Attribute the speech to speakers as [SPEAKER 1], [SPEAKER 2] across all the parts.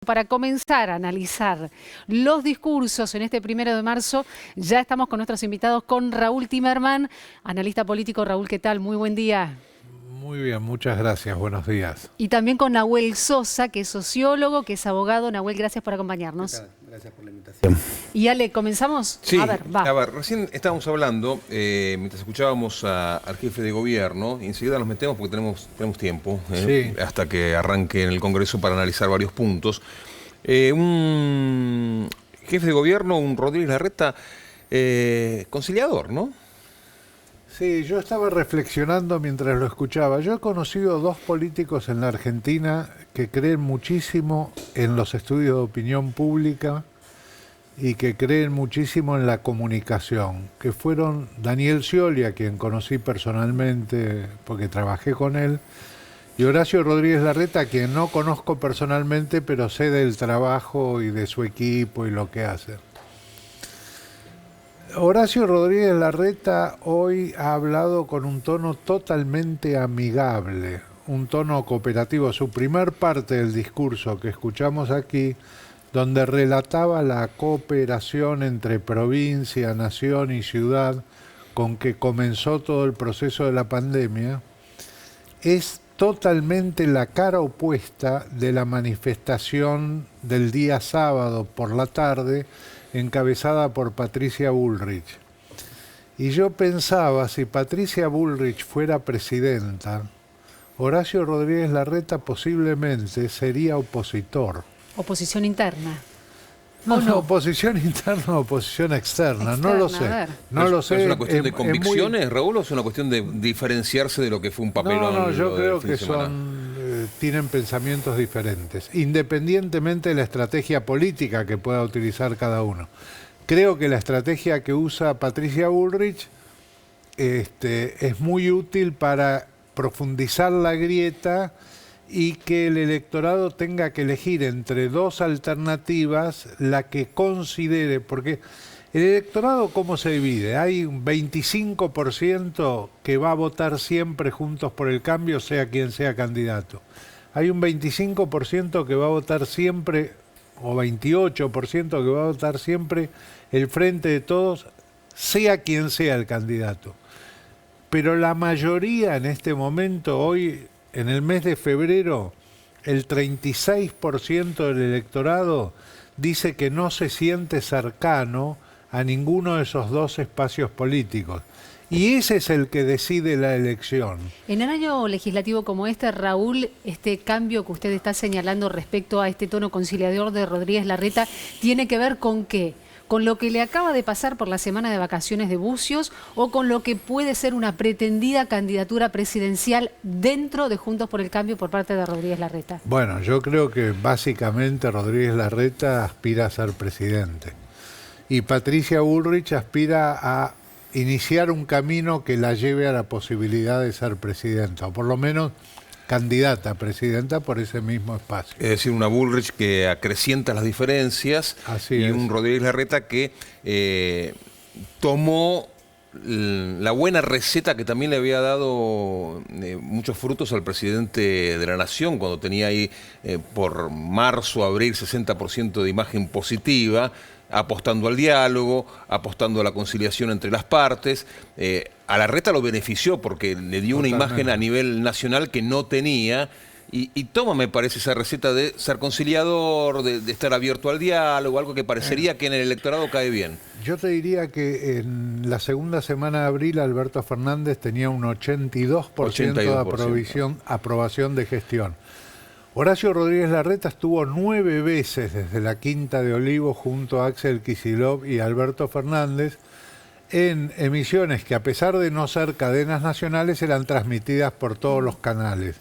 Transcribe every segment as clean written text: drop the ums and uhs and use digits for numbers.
[SPEAKER 1] Para comenzar a analizar los discursos en este 1 de marzo, ya estamos con nuestros invitados, con Raúl Timerman, analista político. Raúl, ¿qué tal? Muy buen día.
[SPEAKER 2] Muy bien, muchas gracias, buenos días.
[SPEAKER 1] Y también con Nahuel Sosa, que es sociólogo, que es abogado. Nahuel, gracias por acompañarnos.
[SPEAKER 3] ¿Qué tal? Gracias por la invitación.
[SPEAKER 1] Y Ale, ¿comenzamos?
[SPEAKER 3] Sí,
[SPEAKER 1] a ver,
[SPEAKER 3] recién estábamos hablando, mientras escuchábamos al jefe de gobierno, y enseguida nos metemos porque tenemos tiempo,
[SPEAKER 2] Sí.
[SPEAKER 3] hasta que arranque en el Congreso para analizar varios puntos. Un jefe de gobierno, un Rodríguez Larreta, conciliador, ¿no?
[SPEAKER 2] Sí, yo estaba reflexionando mientras lo escuchaba. Yo he conocido dos políticos en la Argentina que creen muchísimo en los estudios de opinión pública y que creen muchísimo en la comunicación, que fueron Daniel Scioli, a quien conocí personalmente porque trabajé con él, y Horacio Rodríguez Larreta, a quien no conozco personalmente, pero sé del trabajo y de su equipo y lo que hace. Horacio Rodríguez Larreta hoy ha hablado con un tono totalmente amigable, un tono cooperativo. Su primer parte del discurso que escuchamos aquí, donde relataba la cooperación entre provincia, nación y ciudad con que comenzó todo el proceso de la pandemia, es totalmente la cara opuesta de la manifestación del día sábado por la tarde, encabezada por Patricia Bullrich. Y yo pensaba, si Patricia Bullrich fuera presidenta, Horacio Rodríguez Larreta posiblemente sería opositor.
[SPEAKER 1] oposición interna.
[SPEAKER 2] No, oposición interna o oposición externa, no lo sé. No lo sé.
[SPEAKER 3] ¿Es una cuestión de convicciones, Raúl, o es una cuestión de diferenciarse de lo que fue un papelón?
[SPEAKER 2] No, yo creo que tienen pensamientos diferentes, independientemente de la estrategia política que pueda utilizar cada uno. Creo que la estrategia que usa Patricia Bullrich es muy útil para profundizar la grieta y que el electorado tenga que elegir entre dos alternativas la que considere, porque el electorado, ¿cómo se divide? Hay un 25% que va a votar siempre Juntos por el Cambio, sea quien sea candidato. Hay un 25% que va a votar siempre, o 28% que va a votar siempre el Frente de Todos, sea quien sea el candidato. Pero la mayoría en este momento, hoy, en el mes de febrero, el 36% del electorado dice que no se siente cercano a ninguno de esos dos espacios políticos. Y ese es el que decide la elección.
[SPEAKER 1] En el año legislativo como este, Raúl, este cambio que usted está señalando respecto a este tono conciliador de Rodríguez Larreta, ¿tiene que ver con qué? ¿Con lo que le acaba de pasar por la semana de vacaciones de Bucios o con lo que puede ser una pretendida candidatura presidencial dentro de Juntos por el Cambio por parte de Rodríguez Larreta?
[SPEAKER 2] Bueno, yo creo que básicamente Rodríguez Larreta aspira a ser presidente. Y Patricia Bullrich aspira a iniciar un camino que la lleve a la posibilidad de ser presidenta, o por lo menos candidata a presidenta por ese mismo espacio.
[SPEAKER 3] Es decir, una Bullrich que acrecienta las diferencias.
[SPEAKER 2] Así
[SPEAKER 3] y
[SPEAKER 2] es.
[SPEAKER 3] Un Rodríguez Larreta que tomó la buena receta que también le había dado muchos frutos al presidente de la Nación cuando tenía ahí por marzo, abril, 60% de imagen positiva, apostando al diálogo, apostando a la conciliación entre las partes. A Larreta lo benefició porque le dio una imagen a nivel nacional que no tenía. Y toma, me parece, esa receta de ser conciliador, de estar abierto al diálogo, algo que parecería que en el electorado cae bien.
[SPEAKER 2] Yo te diría que en la segunda semana de abril Alberto Fernández tenía un 82% de aprobación de gestión. Horacio Rodríguez Larreta estuvo 9 veces desde la Quinta de Olivos junto a Axel Kicillof y Alberto Fernández en emisiones que, a pesar de no ser cadenas nacionales, eran transmitidas por todos los canales.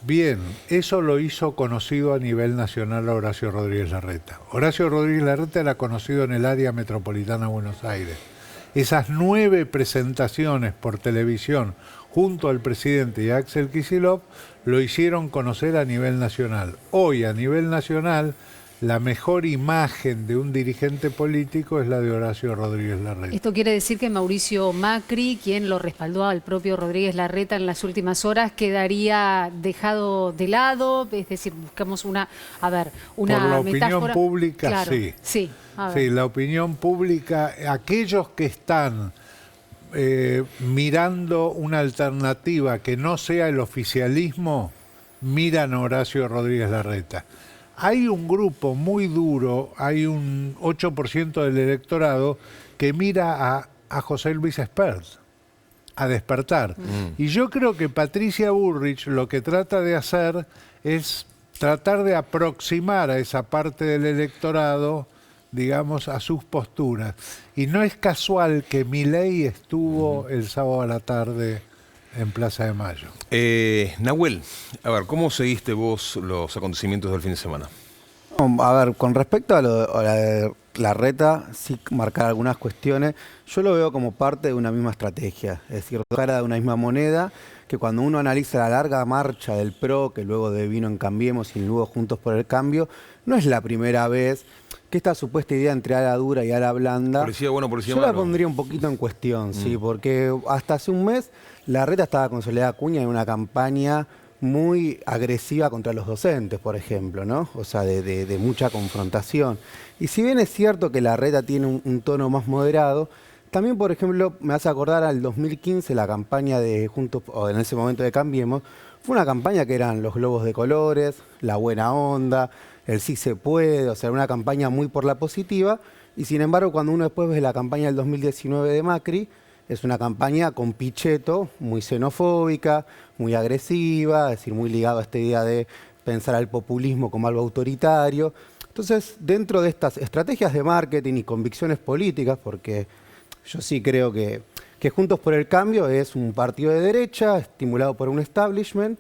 [SPEAKER 2] Bien, eso lo hizo conocido a nivel nacional a Horacio Rodríguez Larreta. Horacio Rodríguez Larreta era conocido en el área metropolitana de Buenos Aires. Esas 9 presentaciones por televisión junto al presidente y a Axel Kicillof lo hicieron conocer a nivel nacional. Hoy, a nivel nacional, la mejor imagen de un dirigente político es la de Horacio Rodríguez Larreta.
[SPEAKER 1] Esto quiere decir que Mauricio Macri, quien lo respaldó al propio Rodríguez Larreta en las últimas horas, quedaría dejado de lado, es decir, buscamos una
[SPEAKER 2] Por la
[SPEAKER 1] metáfora.
[SPEAKER 2] opinión pública,
[SPEAKER 1] Claro,
[SPEAKER 2] sí.
[SPEAKER 1] Sí, a ver.
[SPEAKER 2] Sí, la opinión pública, aquellos que están mirando una alternativa que no sea el oficialismo, miran a Horacio Rodríguez Larreta. Hay un grupo muy duro, hay un 8% del electorado que mira a José Luis Espert, a despertar. Y yo creo que Patricia Bullrich lo que trata de hacer es tratar de aproximar a esa parte del electorado, digamos, a sus posturas. Y no es casual que Milei estuvo el sábado a la tarde en Plaza de Mayo.
[SPEAKER 3] Nahuel, a ver, ¿cómo seguiste vos los acontecimientos del fin de semana?
[SPEAKER 4] A ver, con respecto a la de Larreta, sí marcar algunas cuestiones. Yo lo veo como parte de una misma estrategia, es decir, cara de una misma moneda, que cuando uno analiza la larga marcha del PRO, que luego devino en Cambiemos y luego Juntos por el Cambio, no es la primera vez que esta supuesta idea entre ala dura y ala blanda,
[SPEAKER 3] Policía bueno, policía
[SPEAKER 4] yo
[SPEAKER 3] malo.
[SPEAKER 4] la pondría un poquito en cuestión, sí, porque hasta hace un mes Larreta estaba con Soledad Acuña en una campaña muy agresiva contra los docentes, por ejemplo, ¿no? O sea, de mucha confrontación. Y si bien es cierto que Larreta tiene un tono más moderado, también, por ejemplo, me hace acordar al 2015, la campaña de Juntos, o en ese momento de Cambiemos, fue una campaña que eran los globos de colores, la buena onda, el sí se puede, o sea, una campaña muy por la positiva, y sin embargo, cuando uno después ve la campaña del 2019 de Macri, es una campaña con Pichetto, muy xenofóbica, muy agresiva, es decir, muy ligado a esta idea de pensar al populismo como algo autoritario. Entonces, dentro de estas estrategias de marketing y convicciones políticas, porque yo sí creo que Juntos por el Cambio es un partido de derecha, estimulado por un establishment,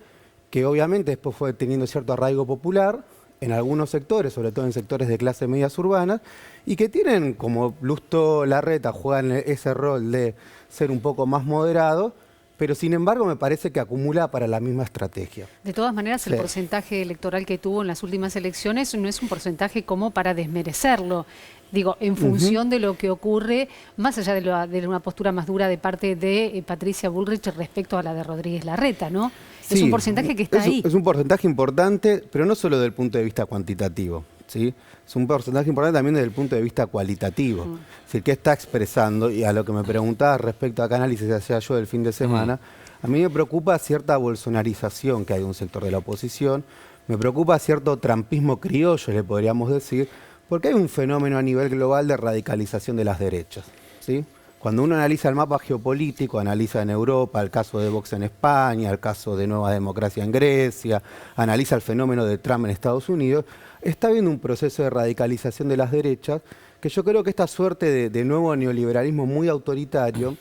[SPEAKER 4] que obviamente después fue teniendo cierto arraigo popular en algunos sectores, sobre todo en sectores de clases medias urbanas, y que tienen, como Lusto Larreta, juegan ese rol de ser un poco más moderado, pero sin embargo me parece que acumula para la misma estrategia.
[SPEAKER 1] De todas maneras, el
[SPEAKER 4] Sí.
[SPEAKER 1] porcentaje electoral que tuvo en las últimas elecciones no es un porcentaje como para desmerecerlo. Digo, en función de lo que ocurre, más allá de una postura más dura de parte de Patricia Bullrich respecto a la de Rodríguez Larreta, ¿no? Es
[SPEAKER 4] Sí,
[SPEAKER 1] un porcentaje que está ahí.
[SPEAKER 4] Es un porcentaje importante, pero no solo desde el punto de vista cuantitativo, ¿sí? Es un porcentaje importante también desde el punto de vista cualitativo. Es decir, ¿qué está expresando? Y a lo que me preguntaba respecto a qué análisis hacía yo del fin de semana, a mí me preocupa cierta bolsonarización que hay de un sector de la oposición, me preocupa cierto trampismo criollo, le podríamos decir, porque hay un fenómeno a nivel global de radicalización de las derechas, ¿sí? Cuando uno analiza el mapa geopolítico, analiza en Europa el caso de Vox en España, el caso de Nueva Democracia en Grecia, analiza el fenómeno de Trump en Estados Unidos, está habiendo un proceso de radicalización de las derechas que yo creo que esta suerte de nuevo neoliberalismo muy autoritario,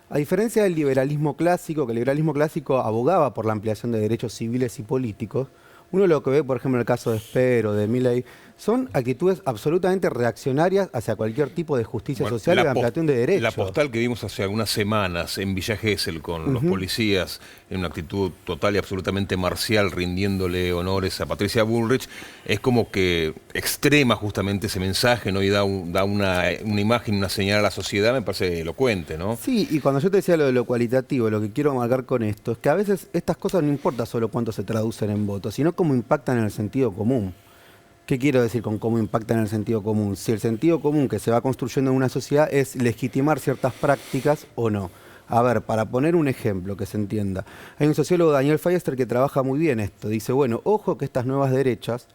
[SPEAKER 4] a diferencia del liberalismo clásico, que el liberalismo clásico abogaba por la ampliación de derechos civiles y políticos, uno lo que ve, por ejemplo, en el caso de Esper o de Milei, son actitudes absolutamente reaccionarias hacia cualquier tipo de justicia social y de ampliación de derechos.
[SPEAKER 3] La postal que vimos hace algunas semanas en Villa Gesell con los policías en una actitud total y absolutamente marcial, rindiéndole honores a Patricia Bullrich, es como que extrema justamente ese mensaje, ¿no? Y da una imagen, una señal a la sociedad, me parece elocuente, ¿no?
[SPEAKER 4] Sí, y cuando yo te decía lo de lo cualitativo, lo que quiero marcar con esto es que a veces estas cosas no importa solo cuánto se traducen en votos, sino cómo impactan en el sentido común. ¿Qué quiero decir con cómo impactan en el sentido común? Si el sentido común que se va construyendo en una sociedad es legitimar ciertas prácticas o no. A ver, para poner un ejemplo que se entienda, hay un sociólogo, Daniel Feister, que trabaja muy bien esto. Dice, bueno, ojo que estas nuevas derechas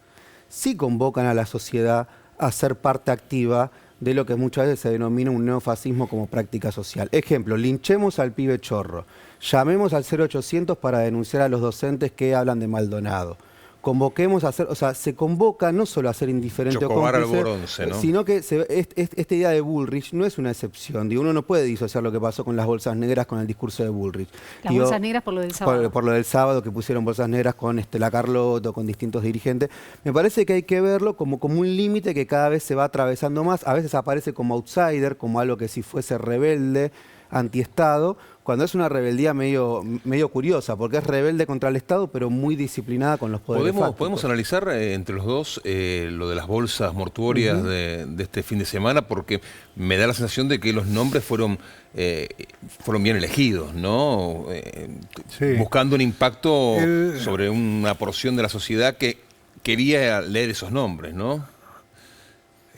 [SPEAKER 4] sí convocan a la sociedad a ser parte activa de lo que muchas veces se denomina un neofascismo como práctica social. Ejemplo, linchemos al pibe chorro, llamemos al 0800 para denunciar a los docentes que hablan de Maldonado. Convoquemos a hacer, o sea, se convoca no solo a ser indiferente
[SPEAKER 3] Chocobar
[SPEAKER 4] o cómplice,
[SPEAKER 3] al bronce, ¿no?
[SPEAKER 4] sino que esta idea de Bullrich no es una excepción. Digo, uno no puede disociar lo que pasó con las bolsas negras con el discurso de Bullrich.
[SPEAKER 1] Las bolsas negras por lo del sábado.
[SPEAKER 4] Por lo del sábado, que pusieron bolsas negras con Estela Carlotto, con distintos dirigentes. Me parece que hay que verlo como un límite que cada vez se va atravesando más. A veces aparece como outsider, como algo que si fuese rebelde, antiestado, cuando es una rebeldía medio curiosa, porque es rebelde contra el Estado, pero muy disciplinada con los poderes fácticos.
[SPEAKER 3] ¿Podemos analizar entre los dos lo de las bolsas mortuorias de este fin de semana? Porque me da la sensación de que los nombres fueron bien elegidos, ¿no?
[SPEAKER 2] Sí.
[SPEAKER 3] Buscando un impacto sobre una porción de la sociedad que quería leer esos nombres, ¿no?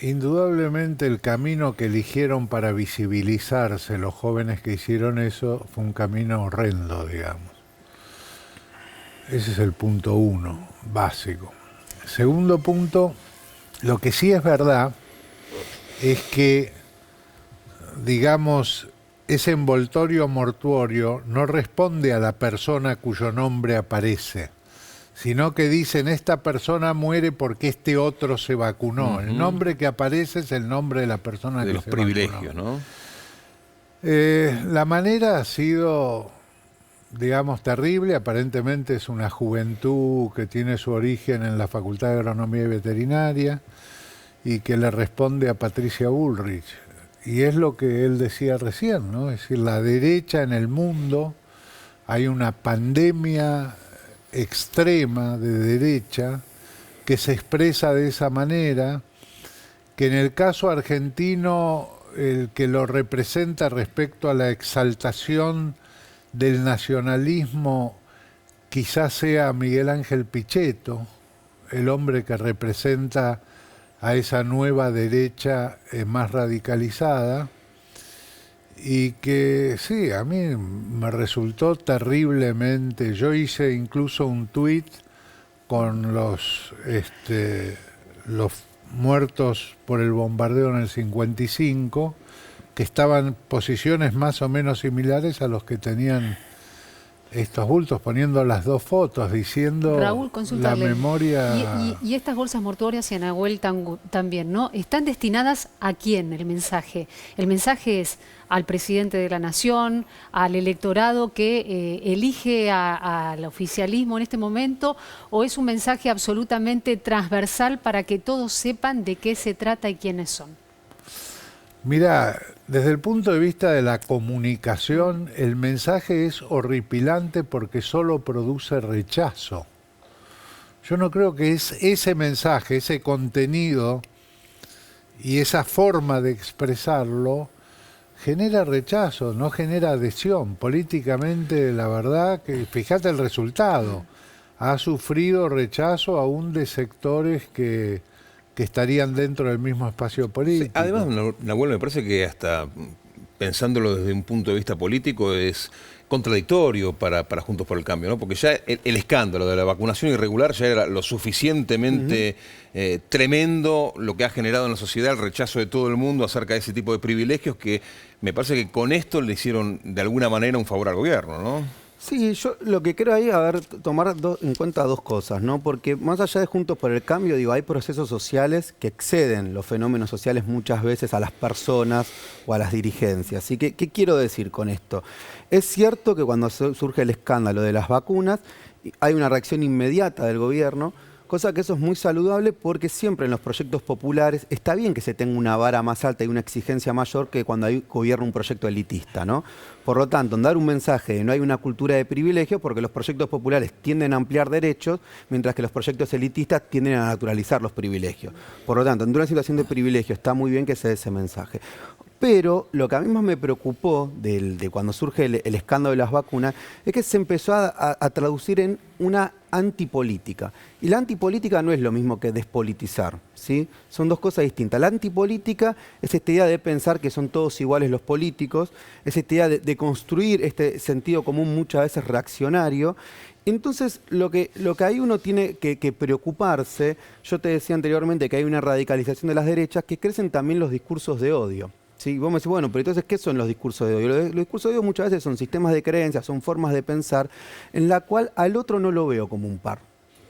[SPEAKER 2] Indudablemente el camino que eligieron para visibilizarse los jóvenes que hicieron eso fue un camino horrendo, digamos. Ese es el punto 1, básico. Segundo punto, lo que sí es verdad es que, digamos, ese envoltorio mortuorio no responde a la persona cuyo nombre aparece, sino que dicen esta persona muere porque este otro se vacunó. El nombre que aparece es el nombre de la persona que se vacunó.
[SPEAKER 3] De los privilegios, ¿no?
[SPEAKER 2] La manera ha sido, digamos, terrible. Aparentemente es una juventud que tiene su origen en la Facultad de Agronomía y Veterinaria y que le responde a Patricia Bullrich. Y es lo que él decía recién, ¿no? Es decir, la derecha en el mundo, hay una pandemia extrema de derecha que se expresa de esa manera, que en el caso argentino el que lo representa respecto a la exaltación del nacionalismo quizás sea Miguel Ángel Pichetto, el hombre que representa a esa nueva derecha más radicalizada, y que sí, a mí me resultó terriblemente. Yo hice incluso un tuit con los muertos por el bombardeo en el 55, que estaban en posiciones más o menos similares a los que tenían estos bultos, poniendo las dos fotos, diciendo
[SPEAKER 1] Raúl,
[SPEAKER 2] la
[SPEAKER 1] consultarle.
[SPEAKER 2] memoria...
[SPEAKER 1] Y estas bolsas mortuorias y Anahuel también, ¿no? ¿Están destinadas a quién el mensaje? El mensaje es al presidente de la Nación, al electorado que elige al oficialismo en este momento, o es un mensaje absolutamente transversal para que todos sepan de qué se trata y quiénes son?
[SPEAKER 2] Mira, desde el punto de vista de la comunicación, el mensaje es horripilante porque solo produce rechazo. Yo no creo que es ese mensaje, ese contenido y esa forma de expresarlo genera rechazo, no genera adhesión. Políticamente, la verdad, que fíjate el resultado. Ha sufrido rechazo aún de sectores que estarían dentro del mismo espacio político.
[SPEAKER 3] Sí, además, Nahuel, me parece que hasta pensándolo desde un punto de vista político es contradictorio para Juntos por el Cambio, ¿no? Porque ya el escándalo de la vacunación irregular ya era lo suficientemente tremendo, lo que ha generado en la sociedad el rechazo de todo el mundo acerca de ese tipo de privilegios, que me parece que con esto le hicieron de alguna manera un favor al gobierno, ¿no?
[SPEAKER 4] Sí, yo lo que creo ahí, tomar en cuenta dos cosas, ¿no? Porque más allá de Juntos por el Cambio, digo, hay procesos sociales que exceden los fenómenos sociales muchas veces a las personas o a las dirigencias. Así que, ¿qué quiero decir con esto? Es cierto que cuando surge el escándalo de las vacunas, hay una reacción inmediata del gobierno, cosa que eso es muy saludable porque siempre en los proyectos populares está bien que se tenga una vara más alta y una exigencia mayor que cuando hay gobierno un proyecto elitista, ¿no? Por lo tanto, en dar un mensaje de no hay una cultura de privilegio porque los proyectos populares tienden a ampliar derechos, mientras que los proyectos elitistas tienden a naturalizar los privilegios. Por lo tanto, en una situación de privilegio está muy bien que se dé ese mensaje. Pero lo que a mí más me preocupó de cuando surge el escándalo de las vacunas es que se empezó a traducir en una antipolítica. Y la antipolítica no es lo mismo que despolitizar, ¿sí? Son dos cosas distintas. La antipolítica es esta idea de pensar que son todos iguales los políticos, es esta idea de construir este sentido común muchas veces reaccionario. Entonces, lo que ahí uno tiene que preocuparse, yo te decía anteriormente que hay una radicalización de las derechas, que crecen también los discursos de odio. Sí, vos me decís, bueno, pero entonces, ¿qué son los discursos de odio? Los discursos de odio muchas veces son sistemas de creencias, son formas de pensar en la cual al otro no lo veo como un par.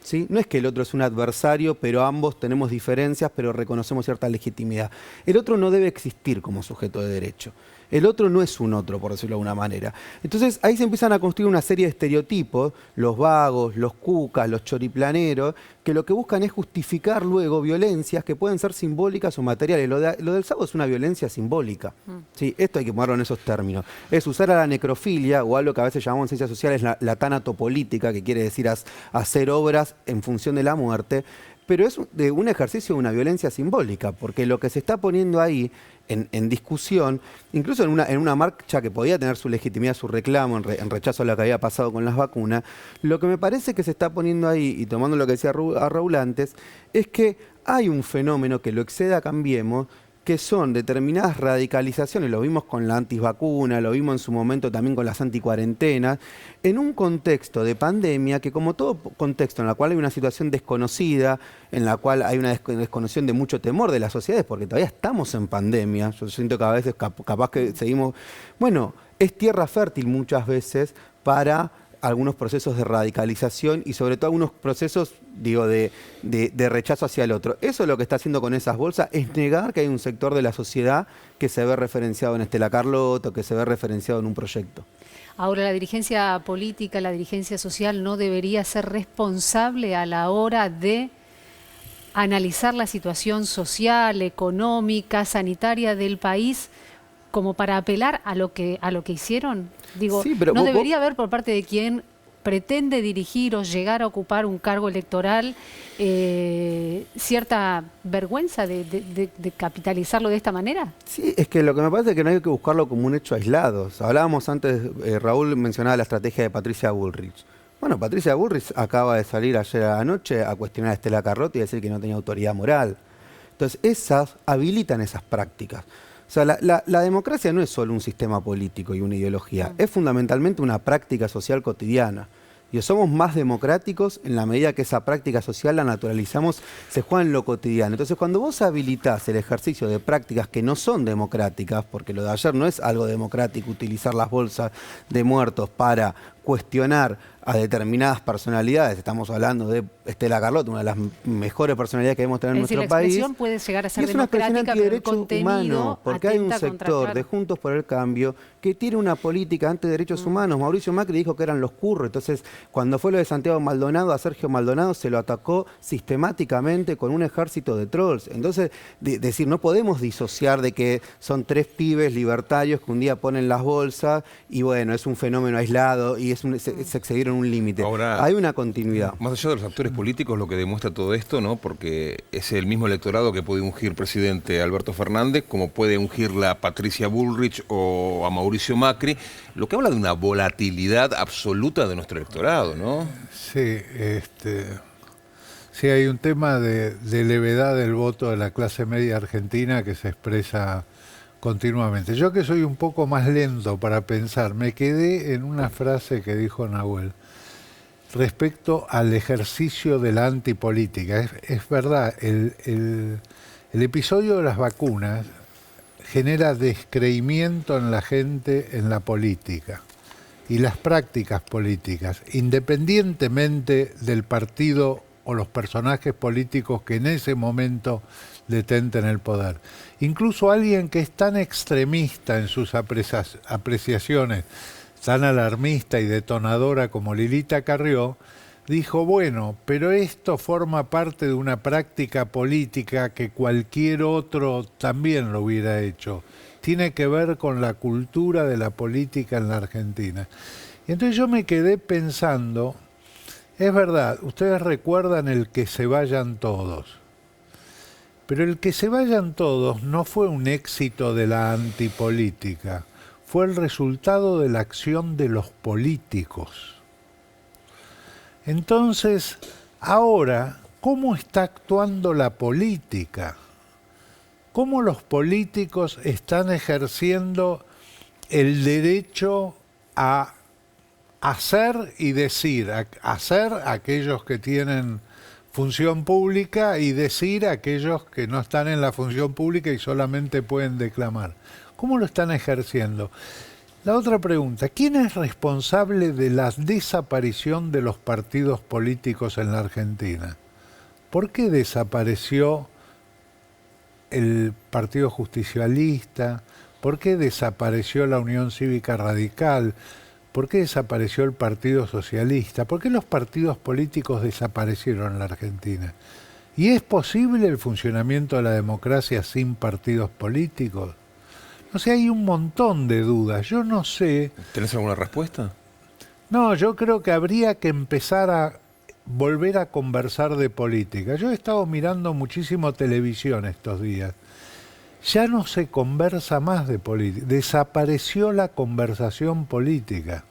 [SPEAKER 4] ¿Sí? No es que el otro es un adversario, pero ambos tenemos diferencias, pero reconocemos cierta legitimidad. El otro no debe existir como sujeto de derecho. El otro no es un otro, por decirlo de alguna manera. Entonces ahí se empiezan a construir una serie de estereotipos, los vagos, los cucas, los choriplaneros, que lo que buscan es justificar luego violencias que pueden ser simbólicas o materiales. Lo del sago es una violencia simbólica. Sí, esto hay que ponerlo en esos términos. Es usar a la necrofilia, o algo que a veces llamamos en ciencias sociales la tanatopolítica, que quiere decir hacer obras en función de la muerte, pero es de un ejercicio de una violencia simbólica, porque lo que se está poniendo ahí en discusión, incluso en una marcha que podía tener su legitimidad, su reclamo en rechazo a lo que había pasado con las vacunas, lo que me parece que se está poniendo ahí, y tomando lo que decía Raúl antes, es que hay un fenómeno que lo excede a Cambiemos, que son determinadas radicalizaciones, lo vimos con la antivacuna, lo vimos en su momento también con las anticuarentenas, en un contexto de pandemia que, como todo contexto en el cual hay una situación desconocida, en la cual hay una desconexión de mucho temor de las sociedades, porque todavía estamos en pandemia, yo siento que a veces capaz que seguimos, bueno, es tierra fértil muchas veces para algunos procesos de radicalización y sobre todo algunos procesos, digo, de rechazo hacia el otro. Eso es lo que está haciendo con esas bolsas, es negar que hay un sector de la sociedad que se ve referenciado en Estela Carlotto, que se ve referenciado en un proyecto.
[SPEAKER 1] Ahora, la dirigencia política, la dirigencia social no debería ser responsable a la hora de analizar la situación social, económica, sanitaria del país, como para apelar a lo que hicieron. Digo,
[SPEAKER 4] sí, pero
[SPEAKER 1] ¿no debería haber por parte de quien pretende dirigir o llegar a ocupar un cargo electoral cierta vergüenza de capitalizarlo de esta manera?
[SPEAKER 4] Sí, es que lo que me parece es que no hay que buscarlo como un hecho aislado. Hablábamos antes, Raúl mencionaba la estrategia de Patricia Bullrich. Bueno, Patricia Bullrich acaba de salir ayer a la noche a cuestionar a Estela Carlotto y decir que no tenía autoridad moral. Entonces, esas habilitan esas prácticas. O sea, la democracia no es solo un sistema político y una ideología, es fundamentalmente una práctica social cotidiana. Y somos más democráticos en la medida que esa práctica social la naturalizamos, se juega en lo cotidiano. Entonces, cuando vos habilitás el ejercicio de prácticas que no son democráticas, porque lo de ayer no es algo democrático, utilizar las bolsas de muertos para cuestionar a determinadas personalidades, estamos hablando de Estela Carlotto, una de las mejores personalidades que debemos tener en nuestro país.
[SPEAKER 1] La expresión puede llegar a ser
[SPEAKER 4] y es una expresión
[SPEAKER 1] democrática, pero el
[SPEAKER 4] antiderecho
[SPEAKER 1] contenido
[SPEAKER 4] humano, porque hay un
[SPEAKER 1] atenta
[SPEAKER 4] sector
[SPEAKER 1] contra,
[SPEAKER 4] de Juntos por el Cambio que tiene una política antiderechos humanos. Mauricio Macri dijo que eran los curros, entonces cuando fue lo de Santiago Maldonado, a Sergio Maldonado se lo atacó sistemáticamente con un ejército de trolls. Entonces, decir, no podemos disociar de que son tres pibes libertarios que un día ponen las bolsas y bueno, es un fenómeno aislado y se excedieron un límite.
[SPEAKER 3] Ahora,
[SPEAKER 4] hay una continuidad.
[SPEAKER 3] Más allá de los actores políticos, lo que demuestra todo esto, ¿no? Porque es el mismo electorado que puede ungir presidente a Alberto Fernández, como puede ungirla a Patricia Bullrich o a Mauricio Macri, lo que habla de una volatilidad absoluta de nuestro electorado, ¿no?
[SPEAKER 2] Sí, sí hay un tema de levedad del voto de la clase media argentina que se expresa continuamente. Yo, que soy un poco más lento para pensar, me quedé en una frase que dijo Nahuel respecto al ejercicio de la antipolítica. Es verdad, el episodio de las vacunas genera descreimiento en la gente en la política y las prácticas políticas, independientemente del partido o los personajes políticos que en ese momento detenten el poder. Incluso alguien que es tan extremista en sus apreciaciones, tan alarmista y detonadora como Lilita Carrió, dijo, bueno, pero esto forma parte de una práctica política que cualquier otro también lo hubiera hecho. Tiene que ver con la cultura de la política en la Argentina. Y entonces yo me quedé pensando, es verdad, ustedes recuerdan el que se vayan todos, pero el que se vayan todos no fue un éxito de la antipolítica, fue el resultado de la acción de los políticos. Entonces, ahora, ¿cómo está actuando la política? ¿Cómo los políticos están ejerciendo el derecho a hacer y decir? A hacer aquellos que tienen función pública y decir a aquellos que no están en la función pública y solamente pueden declamar. ¿Cómo lo están ejerciendo? La otra pregunta, ¿quién es responsable de la desaparición de los partidos políticos en la Argentina? ¿Por qué desapareció el Partido Justicialista? ¿Por qué desapareció la Unión Cívica Radical? ¿Por qué desapareció el Partido Socialista? ¿Por qué los partidos políticos desaparecieron en la Argentina? ¿Y es posible el funcionamiento de la democracia sin partidos políticos? O sea, hay un montón de dudas. Yo no sé.
[SPEAKER 3] ¿Tenés alguna respuesta?
[SPEAKER 2] No, yo creo que habría que empezar a volver a conversar de política. Yo he estado mirando muchísimo televisión estos días. Ya no se conversa más de política. Desapareció la conversación política.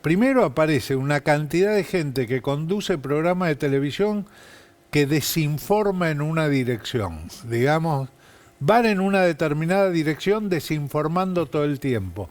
[SPEAKER 2] Primero aparece una cantidad de gente que conduce programas de televisión que desinforma en una dirección. Digamos, van en una determinada dirección desinformando todo el tiempo.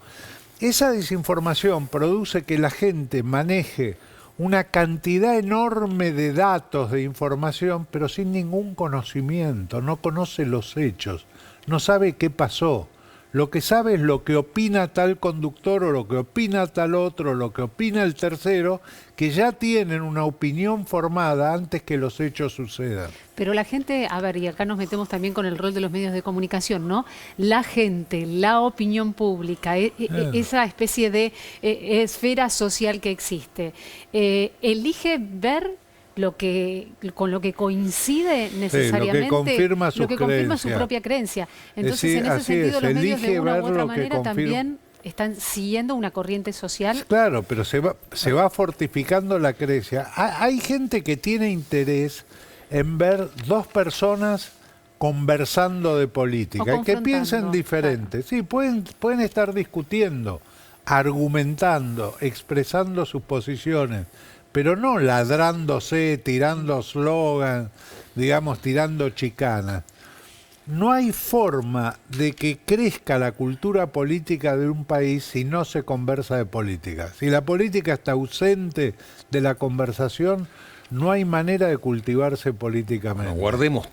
[SPEAKER 2] Esa desinformación produce que la gente maneje una cantidad enorme de datos, de información, pero sin ningún conocimiento, no conoce los hechos, no sabe qué pasó. Lo que sabe es lo que opina tal conductor o lo que opina tal otro, lo que opina el tercero, que ya tienen una opinión formada antes que los hechos sucedan.
[SPEAKER 1] Pero la gente, a ver, y acá nos metemos también con el rol de los medios de comunicación, ¿no? La gente, la opinión pública, esa especie de esfera social que existe, elige ver con lo que coincide necesariamente,
[SPEAKER 2] lo que confirma
[SPEAKER 1] su propia creencia. Entonces,
[SPEAKER 2] sí,
[SPEAKER 1] en ese sentido, los medios de una u otra manera también están siguiendo una corriente social.
[SPEAKER 2] Claro, pero se va fortificando la creencia. Hay gente que tiene interés en ver dos personas conversando de política y que piensen diferente. Claro. Sí, pueden estar discutiendo, argumentando, expresando sus posiciones, pero no ladrándose, tirando eslogan, digamos, tirando chicanas. No hay forma de que crezca la cultura política de un país si no se conversa de política. Si la política está ausente de la conversación, no hay manera de cultivarse políticamente.
[SPEAKER 3] Bueno, guardemos